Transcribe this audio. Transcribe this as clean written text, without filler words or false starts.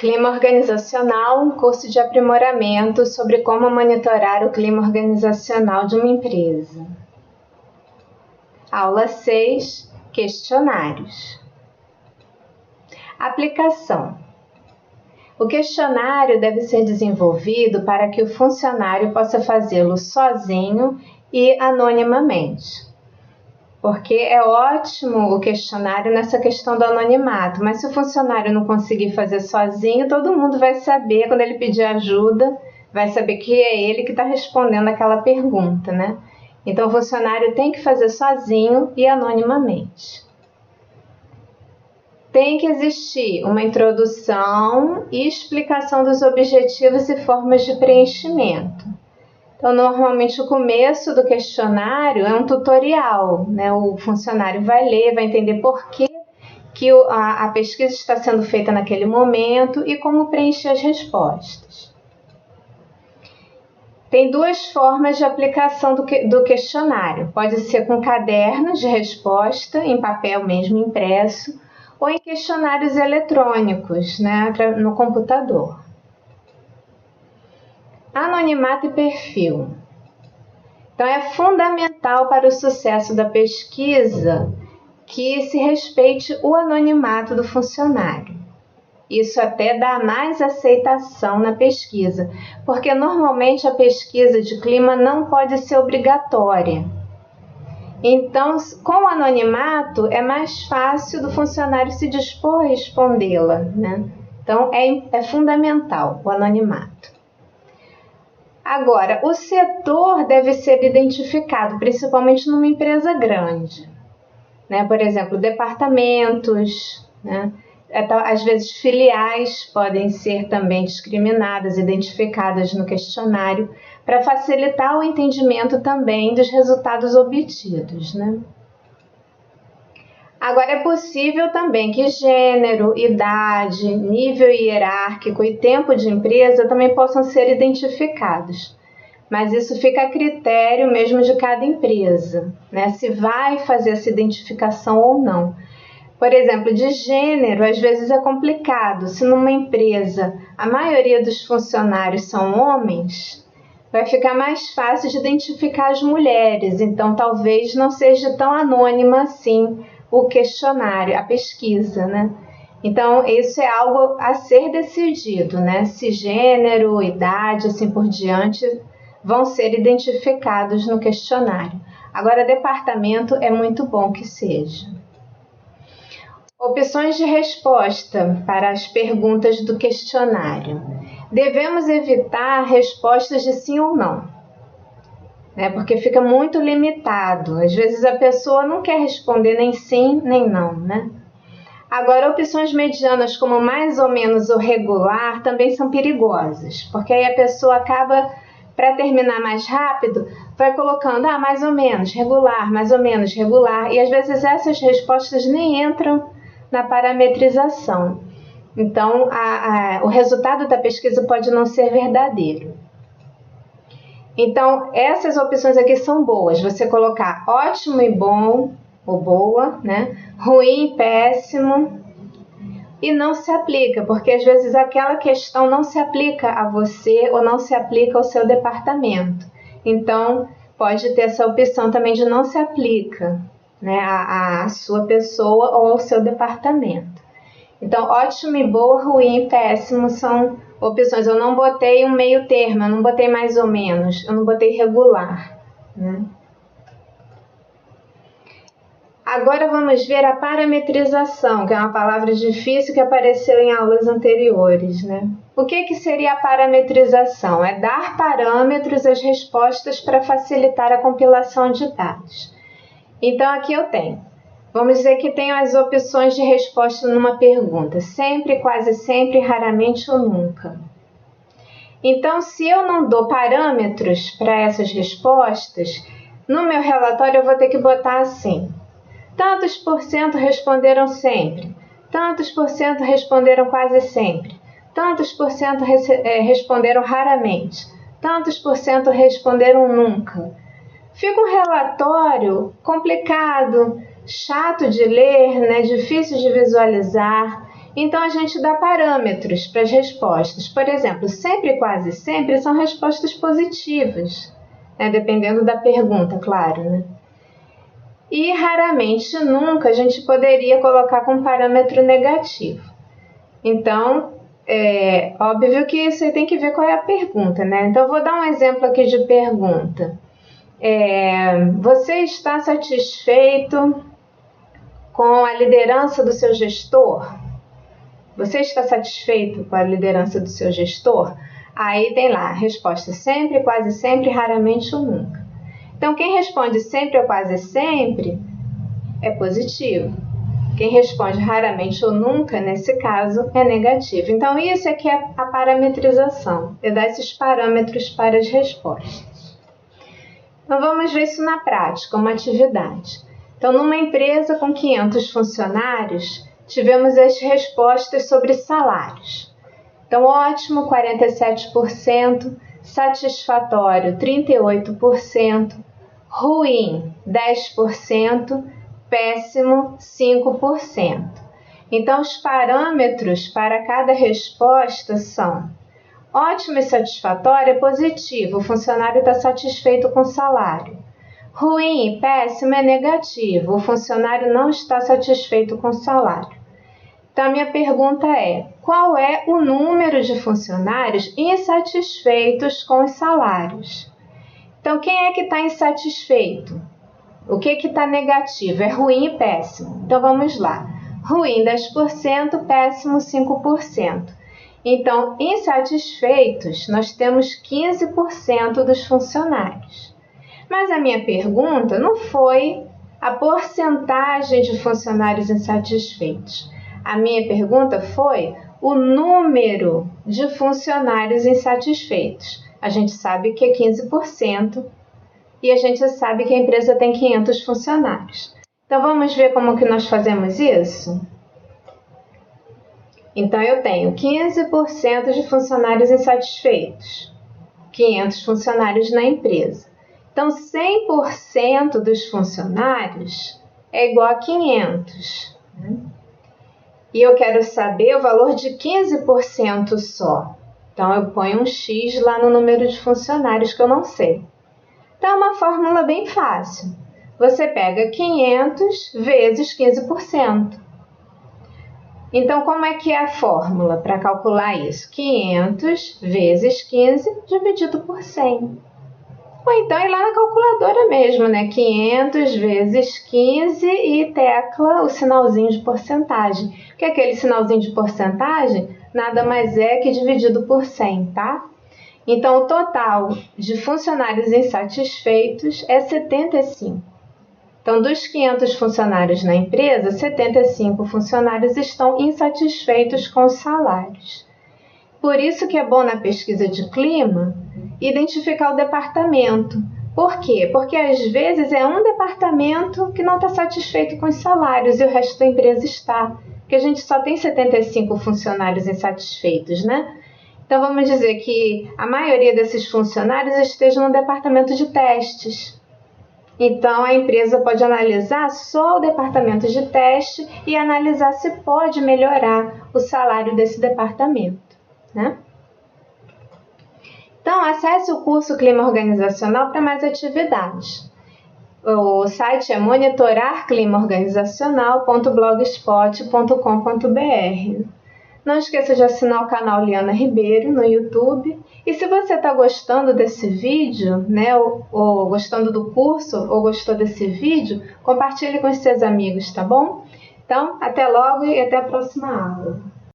Clima organizacional, um curso de aprimoramento sobre como monitorar o clima organizacional de uma empresa. Aula 6, questionários. Aplicação. O questionário deve ser desenvolvido para que o funcionário possa fazê-lo sozinho e anonimamente. Porque é ótimo o questionário nessa questão do anonimato, mas se o funcionário não conseguir fazer sozinho, todo mundo vai saber, quando ele pedir ajuda, vai saber que é ele que está respondendo aquela pergunta, né? Então o funcionário tem que fazer sozinho e anonimamente. Tem que existir uma introdução e explicação dos objetivos e formas de preenchimento. Então, normalmente, o começo do questionário é um tutorial, né? O funcionário vai ler, vai entender por que a pesquisa está sendo feita naquele momento e como preencher as respostas. Tem duas formas de aplicação do questionário. Pode ser com cadernos de resposta, em papel mesmo impresso, ou em questionários eletrônicos, né? No computador. Anonimato e perfil. Então, é fundamental para o sucesso da pesquisa que se respeite o anonimato do funcionário. Isso até dá mais aceitação na pesquisa, porque normalmente a pesquisa de clima não pode ser obrigatória. Então, com o anonimato, é mais fácil do funcionário se dispor a respondê-la, né? Então, é fundamental o anonimato. Agora, o setor deve ser identificado, principalmente numa empresa grande, né? Por exemplo, departamentos, né? Às vezes filiais podem ser também discriminadas, identificadas no questionário, para facilitar o entendimento também dos resultados obtidos, né? Agora, é possível também que gênero, idade, nível hierárquico e tempo de empresa também possam ser identificados. Mas isso fica a critério mesmo de cada empresa, né? Se vai fazer essa identificação ou não. Por exemplo, de gênero, às vezes é complicado. Se numa empresa a maioria dos funcionários são homens, vai ficar mais fácil de identificar as mulheres. Então, talvez não seja tão anônima assim o questionário, a pesquisa, né? Então, isso é algo a ser decidido, né? Se gênero, idade, assim por diante, vão ser identificados no questionário. Agora, departamento é muito bom que seja. Opções de resposta para as perguntas do questionário. Devemos evitar respostas de sim ou não, né? Porque fica muito limitado. Às vezes a pessoa não quer responder nem sim nem não, né? Agora, opções medianas como mais ou menos ou regular também são perigosas, porque aí a pessoa acaba, para terminar mais rápido, vai colocando mais ou menos, regular, mais ou menos, regular, e às vezes essas respostas nem entram na parametrização. Então, o resultado da pesquisa pode não ser verdadeiro. Então, essas opções aqui são boas. Você colocar ótimo e bom, ou boa, né? Ruim e péssimo. E não se aplica, porque às vezes aquela questão não se aplica a você ou não se aplica ao seu departamento. Então, pode ter essa opção também de não se aplica, né, a sua pessoa ou ao seu departamento. Então, ótimo e boa, ruim e péssimo são opções. Eu não botei um meio termo, eu não botei mais ou menos, eu não botei regular, né? Agora vamos ver a parametrização, que é uma palavra difícil que apareceu em aulas anteriores, né? O que seria a parametrização? É dar parâmetros às respostas para facilitar a compilação de dados. Então, aqui eu tenho. Vamos dizer que tenho as opções de resposta numa pergunta. Sempre, quase sempre, raramente ou nunca. Então, se eu não dou parâmetros para essas respostas, no meu relatório eu vou ter que botar assim: tantos por cento responderam sempre, tantos por cento responderam quase sempre, tantos por cento responderam raramente, tantos por cento responderam nunca. Fica um relatório complicado, chato de ler, né? Difícil de visualizar. Então, a gente dá parâmetros para as respostas. Por exemplo, sempre e quase sempre são respostas positivas, né? Dependendo da pergunta, claro, né? E raramente, nunca, a gente poderia colocar com parâmetro negativo. Então, é óbvio que você tem que ver qual é a pergunta, né? Então, eu vou dar um exemplo aqui de pergunta. Você está satisfeito com a liderança do seu gestor? Você está satisfeito com a liderança do seu gestor? Aí tem lá a resposta sempre, quase sempre, raramente ou nunca. Então, quem responde sempre ou quase sempre é positivo. Quem responde raramente ou nunca, nesse caso, é negativo. Então, isso aqui é a parametrização. Eu dar esses parâmetros para as respostas. Então, vamos ver isso na prática, uma atividade. Então, numa empresa com 500 funcionários, tivemos as respostas sobre salários. Então, ótimo, 47%, satisfatório, 38%, ruim, 10%, péssimo, 5%. Então, os parâmetros para cada resposta são: ótimo e satisfatório é positivo, o funcionário está satisfeito com o salário. Ruim e péssimo é negativo, o funcionário não está satisfeito com o salário. Então, a minha pergunta é: qual é o número de funcionários insatisfeitos com os salários? Então, quem é que está insatisfeito? O que está negativo? É ruim e péssimo. Então, vamos lá. Ruim 10%, péssimo 5%. Então, insatisfeitos, nós temos 15% dos funcionários. Mas a minha pergunta não foi a porcentagem de funcionários insatisfeitos. A minha pergunta foi o número de funcionários insatisfeitos. A gente sabe que é 15% e a gente sabe que a empresa tem 500 funcionários. Então, vamos ver como que nós fazemos isso? Então, eu tenho 15% de funcionários insatisfeitos, 500 funcionários na empresa. Então, 100% dos funcionários é igual a 500. Né? E eu quero saber o valor de 15% só. Então, eu ponho um X lá no número de funcionários que eu não sei. Então, é uma fórmula bem fácil. Você pega 500 vezes 15%. Então, como é que é a fórmula para calcular isso? 500 vezes 15 dividido por 100. Ou então, ir lá na calculadora mesmo, né? 500 vezes 15 e tecla o sinalzinho de porcentagem. Porque aquele sinalzinho de porcentagem nada mais é que dividido por 100, tá? Então, o total de funcionários insatisfeitos é 75. Então, dos 500 funcionários na empresa, 75 funcionários estão insatisfeitos com os salários. Por isso que é bom na pesquisa de clima identificar o departamento. Por quê? Porque às vezes é um departamento que não está satisfeito com os salários e o resto da empresa está. Porque a gente só tem 75 funcionários insatisfeitos, né? Então, vamos dizer que a maioria desses funcionários esteja no departamento de testes. Então, a empresa pode analisar só o departamento de teste e analisar se pode melhorar o salário desse departamento, né? Então, acesse o curso Clima Organizacional para mais atividades. O site é monitorarclimaorganizacional.blogspot.com.br. Não esqueça de assinar o canal Liana Ribeiro no YouTube. E se você está gostando desse vídeo, né, ou gostando do curso, ou gostou desse vídeo, compartilhe com os seus amigos, tá bom? Então, até logo e até a próxima aula.